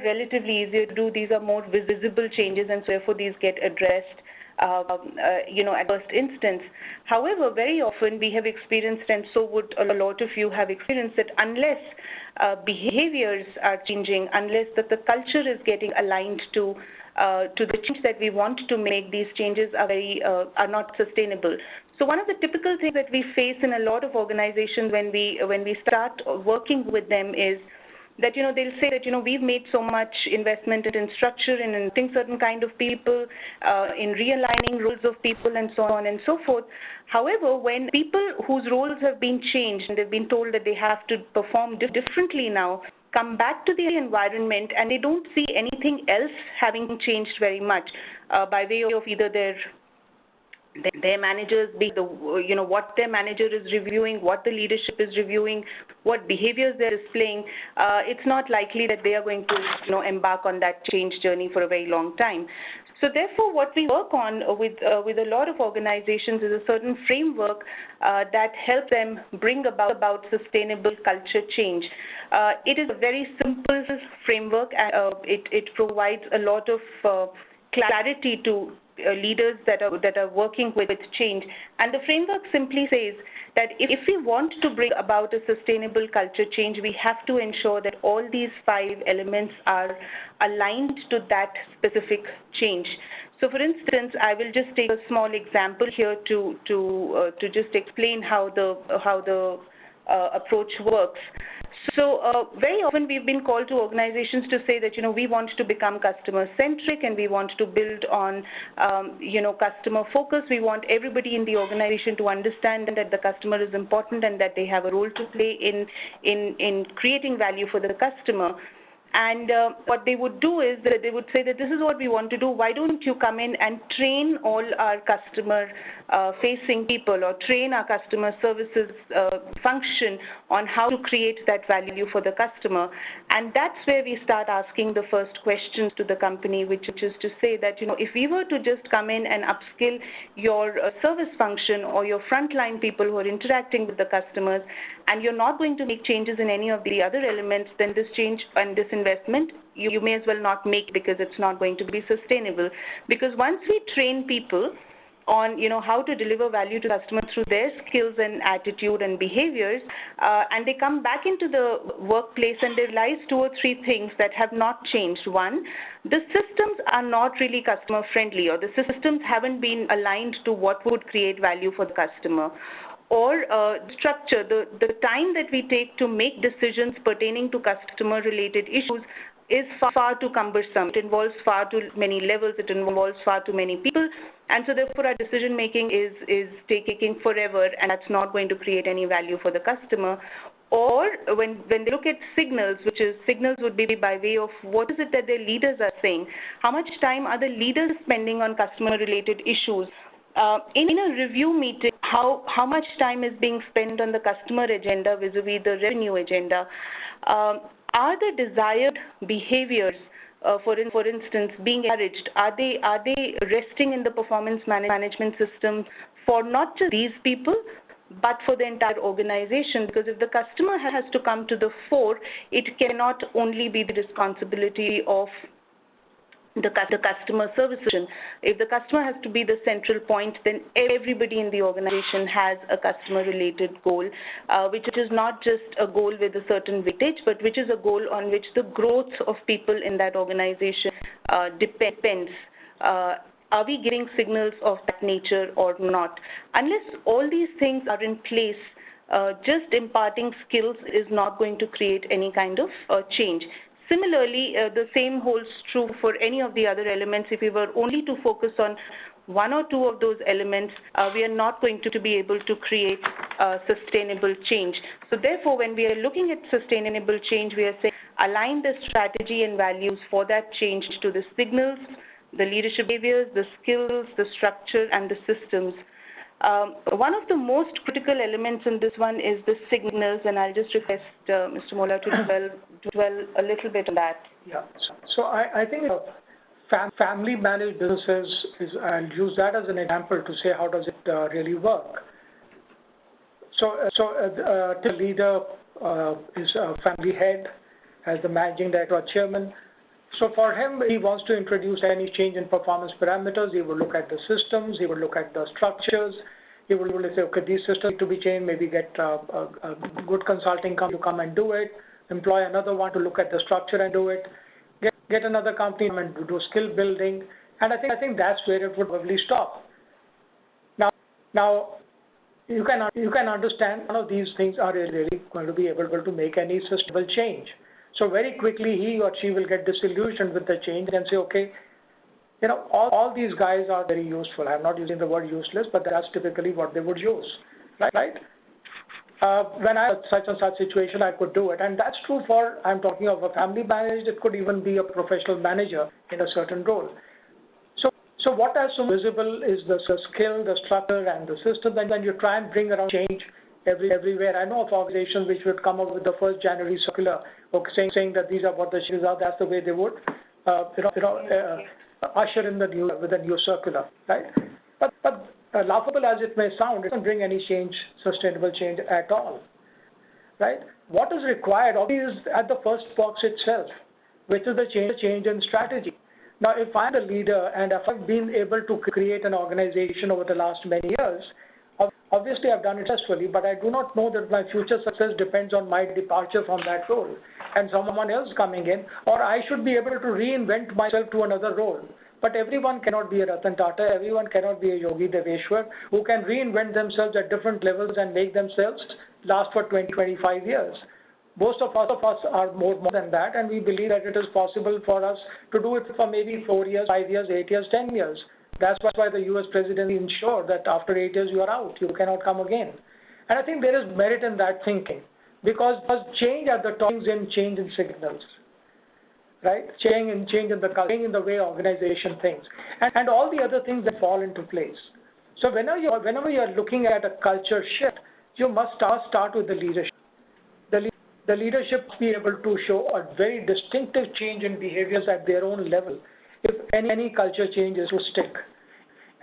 relatively easier to do. These are more visible changes, and so therefore these get addressed at first instance. However, very often we have experienced, and so would a lot of you have experienced, that unless behaviors are changing, unless the culture is getting aligned to the change that we want to make, these changes are not sustainable. So one of the typical things that we face in a lot of organizations when we start working with them is that they'll say that we've made so much investment in structure, in investing certain kind of people, in realigning roles of people, and so on and so forth. However, when people whose roles have been changed and they've been told that they have to perform differently now, come back to the environment and they don't see anything else having changed very much by way of either their managers, what their manager is reviewing, what the leadership is reviewing, what behaviors they're displaying, it's not likely that they are going to embark on that change journey for a very long time. So therefore, what we work on with a lot of organizations is a certain framework that helps them bring about sustainable culture change. It is a very simple framework, and it provides a lot of clarity to leaders that are working with change. And the framework simply says that if we want to bring about a sustainable culture change, we have to ensure that all these 5 elements are aligned to that specific change. So for instance, I will just take a small example here to just explain how the approach works. So very often we've been called to organizations to say that, we want to become customer-centric and we want to build on, customer focus. We want everybody in the organization to understand that the customer is important and that they have a role to play in creating value for the customer. And what they would do is that they would say that this is what we want to do. Why don't you come in and train all our customer-facing people, or train our customer services function on how to create that value for the customer? And that's where we start asking the first questions to the company, which is to say that, if we were to just come in and upskill your service function or your frontline people who are interacting with the customers, and you're not going to make changes in any of the other elements, then this change and this investment you may as well not make, because it's not going to be sustainable. Because once we train people on how to deliver value to customers through their skills and attitude and behaviors, and they come back into the workplace and they realize 2 or 3 things that have not changed. One, the systems are not really customer friendly, or the systems haven't been aligned to what would create value for the customer. Or structure, the time that we take to make decisions pertaining to customer-related issues is far too cumbersome. It involves far too many levels, it involves far too many people, and so therefore our decision-making is taking forever, and that's not going to create any value for the customer. Or when they look at signals, signals would be by way of what is it that their leaders are saying, how much time are the leaders spending on customer-related issues. In a review meeting, how much time is being spent on the customer agenda vis-a-vis the revenue agenda? Are the desired behaviors, for instance, being encouraged? Are they resting in the performance management system for not just these people, but for the entire organization? Because if the customer has to come to the fore, it cannot only be the responsibility of the customer service. If the customer has to be the central point, then everybody in the organization has a customer-related goal, which is not just a goal with a certain weightage, but which is a goal on which the growth of people in that organization depends. Are we giving signals of that nature or not? Unless all these things are in place, just imparting skills is not going to create any kind of change. Similarly, the same holds true for any of the other elements. If we were only to focus on 1 or 2 of those elements, we are not going to be able to create sustainable change. So therefore, when we are looking at sustainable change, we are saying align the strategy and values for that change to the signals, the leadership behaviors, the skills, the structure, and the systems. One of the most critical elements in this one is the signals, and I'll just request Mr. Mola to dwell a little bit on that. Yeah. So I think family-managed businesses I'll use that as an example to say how does it really work. So the leader is a family head, as the managing director or chairman. So for him, he wants to introduce any change in performance parameters. He will look at the systems, he will look at the structures, he will say, okay, these systems need to be changed, maybe get a good consulting company to come and do it, employ another one to look at the structure and do it, get another company and do skill building, and I think that's where it would probably stop. Now you can understand none of these things are really going to be able to make any sustainable change. So very quickly, he or she will get disillusioned with the change and say, okay, all these guys are very useful. I'm not using the word useless, but that's typically what they would use, right? When I had such and such situation, I could do it. And that's true I'm talking of a family managed, it could even be a professional manager in a certain role. So what is so visible is the skill, the structure, and the system, and then you try and bring around change everywhere. I know of organizations which would come up with the 1st January circular, saying that these are what the changes are. That's the way they would, usher in with a new circular, right? But laughable as it may sound, it doesn't bring any sustainable change at all, right? What is required is at the first box itself, which is the change in strategy. Now, if I'm the leader and if I've been able to create an organization over the last many years, obviously I've done it successfully, but I do not know that my future success depends on my departure from that role and someone else coming in, or I should be able to reinvent myself to another role. But everyone cannot be a Ratan Tata, everyone cannot be a Yogi Deveshwar who can reinvent themselves at different levels and make themselves last for 20, 25 years. Most of us are more than that, and we believe that it is possible for us to do it for maybe 4 years, 5 years, 8 years, 10 years. That's why the U.S. presidency ensured that after 8 years you are out, you cannot come again. And I think there is merit in that thinking, because change at the top in change in signals. right? Change in the culture, change in the way organization thinks, and all the other things that fall into place. So whenever you're looking at a culture shift, you must start with the leadership. The leadership must be able to show a very distinctive change in behaviors at their own level if any culture change is to stick.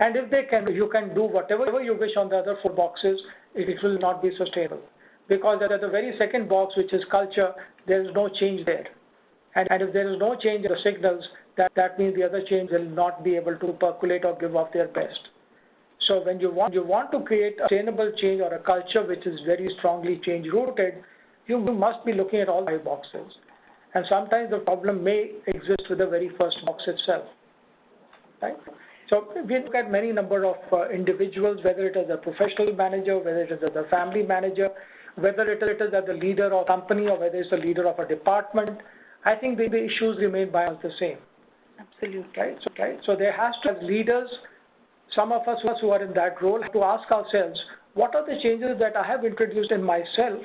And if you can do whatever you wish on the other four boxes, it will not be sustainable. Because at the very second box, which is culture, there is no change there. And if there is no change in the signals, that means the other change will not be able to percolate or give off their best. So when you want to create a sustainable change or a culture which is very strongly change-rooted, you must be looking at all five boxes. And sometimes the problem may exist with the very first box itself, right? So we look at many number of individuals, whether it is a professional manager, whether it is a family manager, whether it is as the leader of a company or whether it's the leader of a department. I think the issues remain by the same. Absolutely. Right? So there has to, as leaders, some of us who are in that role have to ask ourselves, what are the changes that I have introduced in myself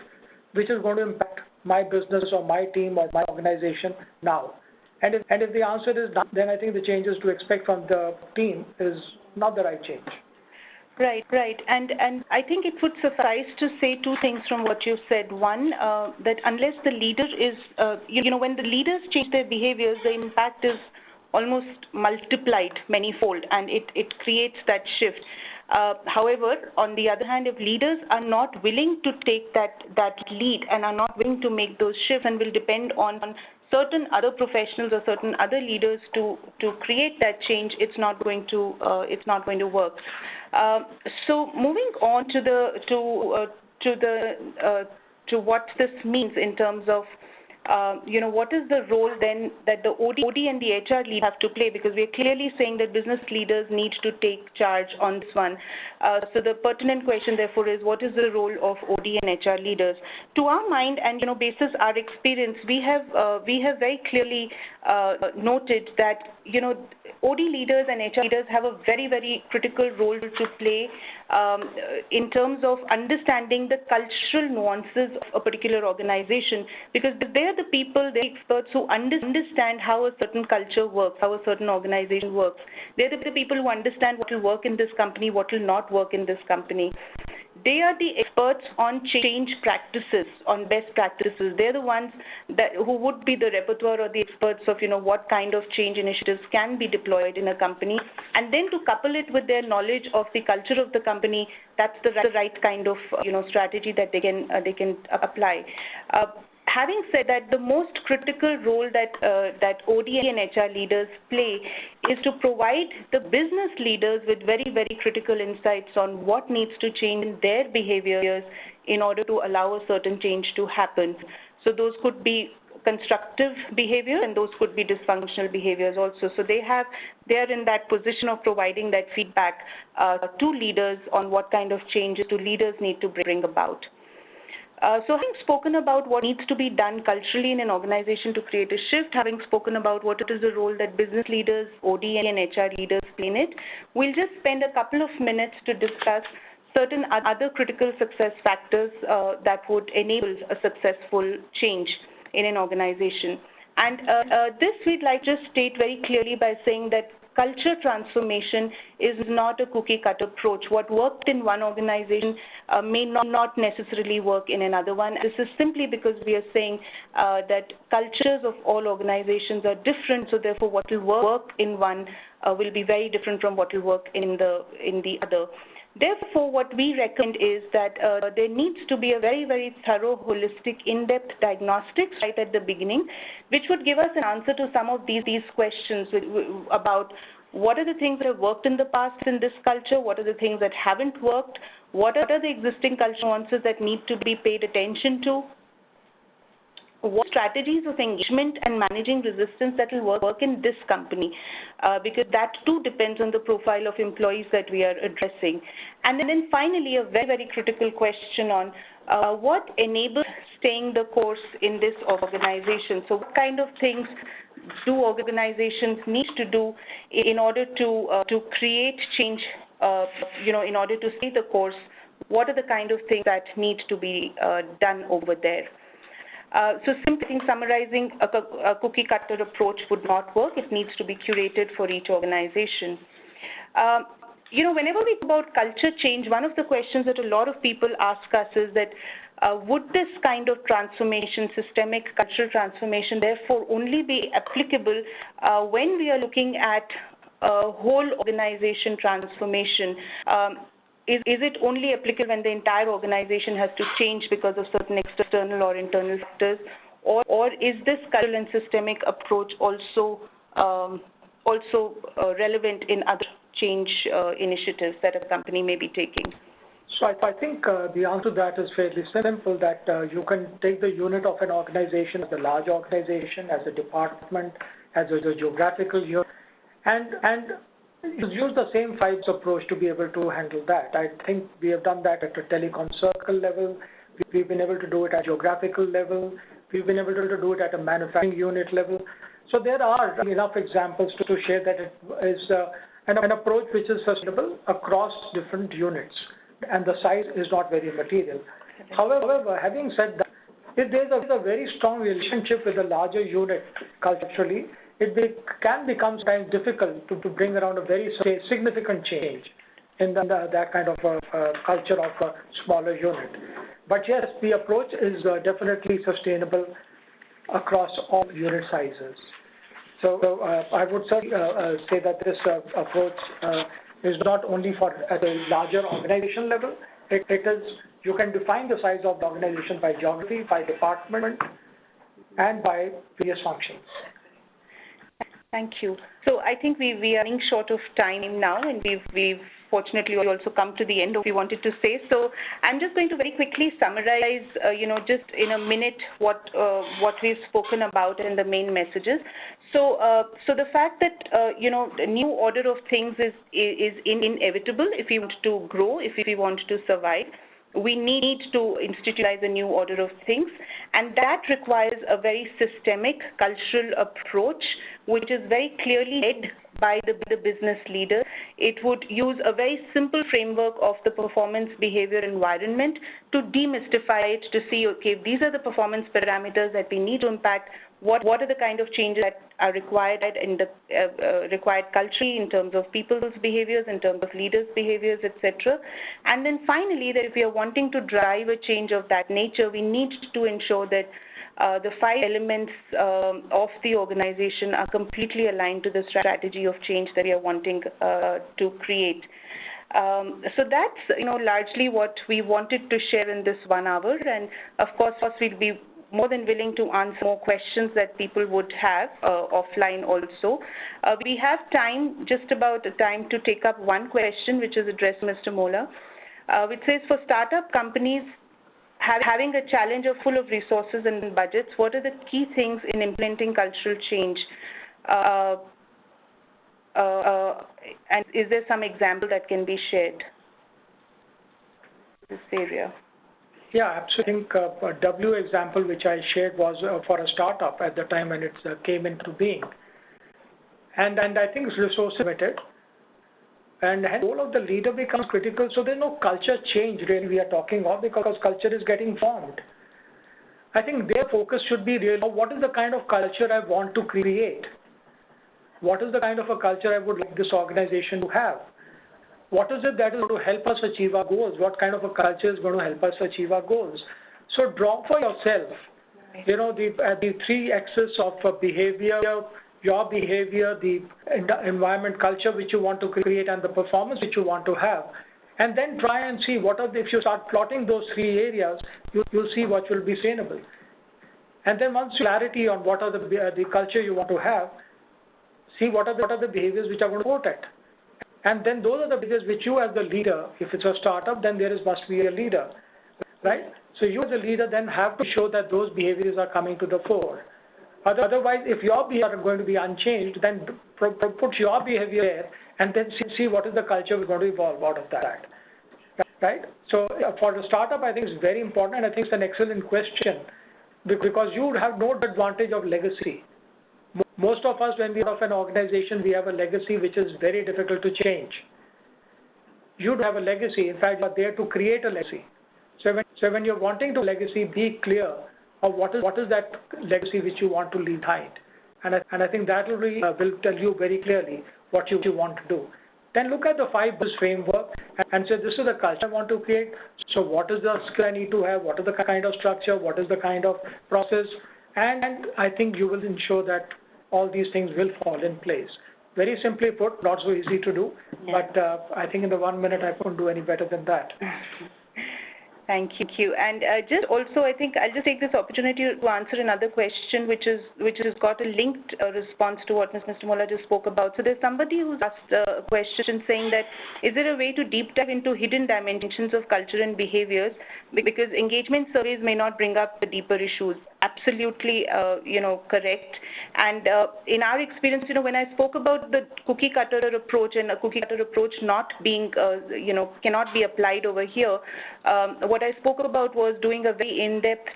which is going to impact my business or my team or my organization now? And if the answer is no, then I think the changes to expect from the team is not the right change. Right. And I think it would suffice to say two things from what you said. One, that unless the leader is, when the leaders change their behaviors, the impact is almost multiplied manyfold, and it creates that shift. However, on the other hand, if leaders are not willing to take that lead and are not willing to make those shifts and will depend on certain other professionals or certain other leaders to create that change, it's not going to work. So moving on to what this means in terms of what is the role then that the OD and the HR lead have to play, because we are clearly saying that business leaders need to take charge on this one. So the pertinent question therefore is, what is the role of OD and HR leaders? To our mind, and basis our experience, we have very clearly noted that OD leaders and HR leaders have a very, very critical role to play in terms of understanding the cultural nuances of a particular organization, because they're the people, they're experts who understand how a certain culture works, how a certain organization works. They're the people who understand what will work in this company, what will not work in this company. They are the experts on change practices, on best practices. They're the ones who would be the repertoire or the experts of what kind of change initiatives can be deployed in a company, and then to couple it with their knowledge of the culture of the company. That's the right kind of strategy that they can apply. Having said that, the most critical role that OD and HR leaders play is to provide the business leaders with very, very critical insights on what needs to change in their behaviors in order to allow a certain change to happen. So those could be constructive behaviors and those could be dysfunctional behaviors also. So they are in that position of providing that feedback to leaders on what kind of changes do leaders need to bring about. So having spoken about what needs to be done culturally in an organization to create a shift, having spoken about what is the role that business leaders, OD and HR leaders play in it, we'll just spend a couple of minutes to discuss certain other critical success factors that would enable a successful change in an organization. And this we'd like to just state very clearly by saying that culture transformation is not a cookie-cutter approach. What worked in one organization may not necessarily work in another one. This is simply because we are saying that cultures of all organizations are different, so therefore what will work in one will be very different from what will work in the other. Therefore, what we recommend is that there needs to be a very, very thorough, holistic, in-depth diagnostics right at the beginning, which would give us an answer to some of these questions about what are the things that have worked in the past in this culture, what are the things that haven't worked, what are the existing cultural nuances that need to be paid attention to, what strategies of engagement and managing resistance that will work in this company, because that too depends on the profile of employees that we are addressing. And then finally, a very, very critical question on what enables staying the course in this organization. So what kind of things do organizations need to do in order to create change, in order to stay the course? What are the kind of things that need to be done over there? So simply, I think, summarizing a cookie cutter approach would not work. It needs to be curated for each organization. Whenever we talk about culture change, one of the questions that a lot of people ask us is that would this kind of transformation, systemic cultural transformation, therefore only be applicable when we are looking at whole organization transformation? Is it only applicable when the entire organization has to change because of certain external or internal factors, or is this cultural and systemic approach also relevant in other change initiatives that a company may be taking? So I think the answer to that is fairly simple, that you can take the unit of an organization as a large organization, as a department, as a geographical unit, and use the same fives approach to be able to handle that. I think we have done that at a telecom circle level. We've been able to do it at geographical level. We've been able to do it at a manufacturing unit level. So there are enough examples to share that it is an approach which is sustainable across different units, and the size is not very material. However, having said that, if there's a very strong relationship with a larger unit culturally, it can become sometimes difficult to bring around a very significant change in that kind of culture of a smaller unit. But yes, the approach is definitely sustainable across all unit sizes. So I would certainly say that this approach is not only for at a larger organization level. It is, you can define the size of the organization by geography, by department, and by various functions. Thank you. So I think we are running short of time now, and we've fortunately also come to the end of what we wanted to say. So I'm just going to very quickly summarize, just in a minute what we've spoken about and the main messages. So the fact that the new order of things is inevitable if we want to grow, if we want to survive. We need to institutionalize a new order of things, and that requires a very systemic cultural approach, which is very clearly led by the business leader. It would use a very simple framework of the performance behavior environment to demystify it, to see, okay, these are the performance parameters that we need to impact. What are the kind of changes that are required in the required culturally in terms of people's behaviors, in terms of leaders' behaviors, etc. And then finally, that if we are wanting to drive a change of that nature, we need to ensure that the 5 elements of the organization are completely aligned to the strategy of change that we are wanting to create. So that's largely what we wanted to share in this 1 hour, and of course we'll be more than willing to answer more questions that people would have offline also. We have time, just about time, to take up one question which is addressed to Mr. Mola, which says, for startup companies having a challenge of full of resources and budgets, what are the key things in implementing cultural change? And is there some example that can be shared in this area? Yeah, absolutely. I think a W example which I shared was for a startup at the time when it came into being. And I think it's resource limited. And the role of the leader becomes critical. So there's no culture change really we are talking about, because culture is getting formed. I think their focus should be really, what is the kind of culture I want to create? What is the kind of a culture I would like this organization to have? What is it that is going to help us achieve our goals? What kind of a culture is going to help us achieve our goals? So draw for yourself, the 3 axes of behavior, your behavior, the environment culture which you want to create, and the performance which you want to have. And then try and see if you start plotting those 3 areas, you'll see what will be sustainable. And then once you have clarity on what are the culture you want to have, see what are the behaviors which are going to support it. And then those are the behaviors which you as the leader, if it's a startup, then must be a leader, right? So you as a leader then have to show that those behaviors are coming to the fore. Otherwise, if your behavior are going to be unchanged, then put your behavior there and then see what is the culture we're going to evolve out of that, right? So for the startup, I think it's very important, and I think it's an excellent question, because you would have no advantage of legacy. Most of us, when we are of an organization, we have a legacy which is very difficult to change. You have a legacy. In fact, you are there to create a legacy. So when you're wanting to legacy, be clear or what is that legacy which you want to leave behind. And I think that will really will tell you very clearly what you want to do. Then look at the 5 business framework and say, this is the culture I want to create. So what is the skill I need to have? What is the kind of structure? What is the kind of process? And I think you will ensure that all these things will fall in place. Very simply put, not so easy to do, but I think in the 1 minute I couldn't do any better than that. Thank you. And just also, I think I'll just take this opportunity to answer another question, which has got a linked response to what Mr. Molla just spoke about. So there's somebody who's asked a question saying that, is there a way to deep dive into hidden dimensions of culture and behaviors, because engagement surveys may not bring up the deeper issues? Absolutely, correct. And in our experience, when I spoke about the cookie cutter approach and a cookie cutter approach not being, cannot be applied over here, what I spoke about was doing a very in-depth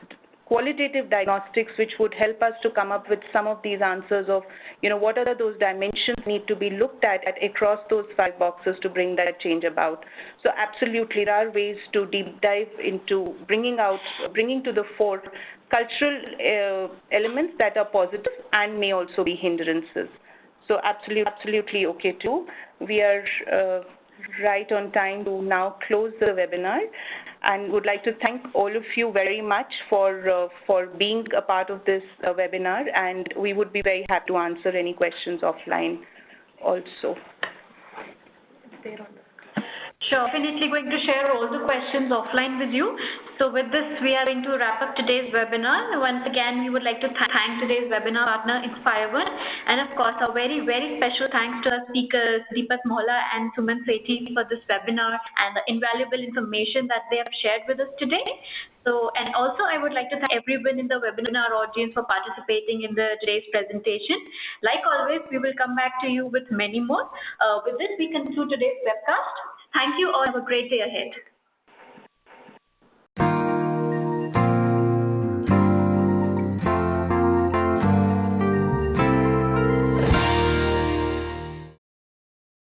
qualitative diagnostics which would help us to come up with some of these answers of, what are those dimensions need to be looked at across those 5 boxes to bring that change about. So absolutely, there are ways to deep dive into bringing to the fore cultural elements that are positive and may also be hindrances. So absolutely okay too. We are right on time to now close the webinar, and would like to thank all of you very much for being a part of this webinar, and we would be very happy to answer any questions offline also. Sure, definitely going to share all the questions offline with you. So with this, we are going to wrap up today's webinar. Once again, we would like to thank today's webinar partner, InspireOne, and of course, a very, very special thanks to our speakers, Deepak Molla and Suman Sethi, for this webinar and the invaluable information that they have shared with us today. So, and also I would like to thank everyone in the webinar audience for participating in today's presentation. Like always, we will come back to you with many more. With this, we conclude today's webcast. Thank you all. Have a great day ahead.